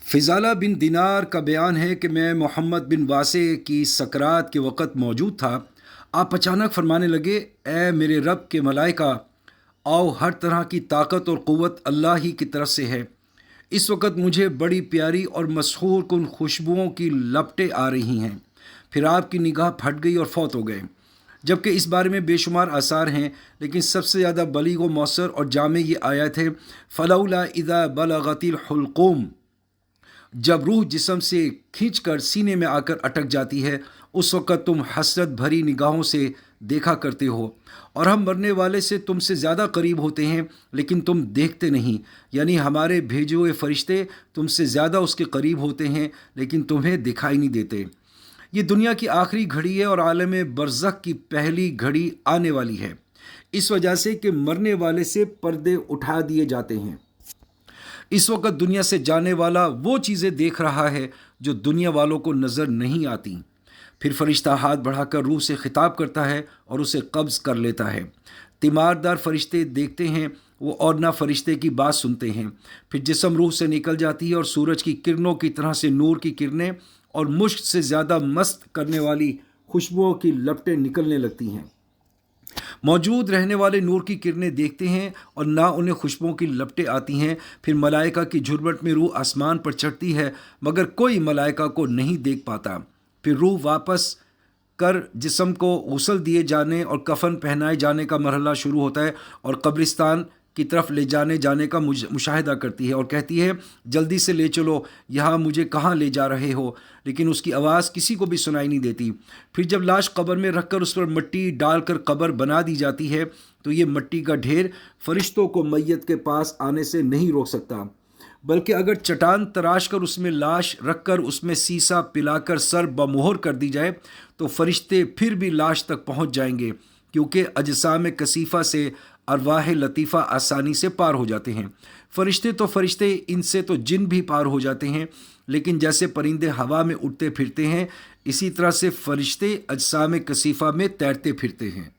فضالہ بن دینار کا بیان ہے کہ میں محمد بن واسع کی سکرات کے وقت موجود تھا۔ آپ اچانک فرمانے لگے، اے میرے رب کے ملائکہ، آؤ، ہر طرح کی طاقت اور قوت اللہ ہی کی طرف سے ہے۔ اس وقت مجھے بڑی پیاری اور مسحور کن خوشبوؤں کی لپٹیں آ رہی ہیں۔ پھر آپ کی نگاہ پھٹ گئی اور فوت ہو گئے۔ جبکہ اس بارے میں بے شمار آثار ہیں، لیکن سب سے زیادہ بلیغ و مؤثر اور جامع یہ آیت ہے، فلولا اذا بلغت الحلقوم۔ جب روح جسم سے کھینچ کر سینے میں آ کر اٹک جاتی ہے، اس وقت تم حسرت بھری نگاہوں سے دیکھا کرتے ہو، اور ہم مرنے والے سے تم سے زیادہ قریب ہوتے ہیں لیکن تم دیکھتے نہیں، یعنی ہمارے بھیجے ہوئے فرشتے تم سے زیادہ اس کے قریب ہوتے ہیں لیکن تمہیں دکھائی نہیں دیتے۔ یہ دنیا کی آخری گھڑی ہے اور عالم برزخ کی پہلی گھڑی آنے والی ہے، اس وجہ سے کہ مرنے والے سے پردے اٹھا دیے جاتے ہیں۔ اس وقت دنیا سے جانے والا وہ چیزیں دیکھ رہا ہے جو دنیا والوں کو نظر نہیں آتی۔ پھر فرشتہ ہاتھ بڑھا کر روح سے خطاب کرتا ہے اور اسے قبض کر لیتا ہے۔ تیماردار فرشتے دیکھتے ہیں وہ، اور نہ فرشتے کی بات سنتے ہیں۔ پھر جسم روح سے نکل جاتی ہے اور سورج کی کرنوں کی طرح سے نور کی کرنیں اور مشک سے زیادہ مست کرنے والی خوشبوؤں کی لپٹیں نکلنے لگتی ہیں۔ موجود رہنے والے نور کی کرنیں دیکھتے ہیں اور نہ انہیں خوشبوؤں کی لپٹیں آتی ہیں۔ پھر ملائکہ کی جھرمٹ میں روح آسمان پر چڑھتی ہے، مگر کوئی ملائکہ کو نہیں دیکھ پاتا۔ پھر روح واپس کر جسم کو غسل دیے جانے اور کفن پہنائے جانے کا مرحلہ شروع ہوتا ہے اور قبرستان کی طرف لے جانے کا مشاہدہ کرتی ہے اور کہتی ہے، جلدی سے لے چلو، یہاں مجھے کہاں لے جا رہے ہو؟ لیکن اس کی آواز کسی کو بھی سنائی نہیں دیتی۔ پھر جب لاش قبر میں رکھ کر اس پر مٹی ڈال کر قبر بنا دی جاتی ہے تو یہ مٹی کا ڈھیر فرشتوں کو میت کے پاس آنے سے نہیں روک سکتا، بلکہ اگر چٹان تراش کر اس میں لاش رکھ کر اس میں سیسا پلا کر سر بمہر کر دی جائے تو فرشتے پھر بھی لاش تک پہنچ جائیں گے، کیونکہ اجسام کثیفہ سے ارواح لطیفہ آسانی سے پار ہو جاتے ہیں۔ فرشتے ان سے تو جن بھی پار ہو جاتے ہیں، لیکن جیسے پرندے ہوا میں اڑتے پھرتے ہیں، اسی طرح سے فرشتے اجسام کثیفہ میں تیرتے پھرتے ہیں۔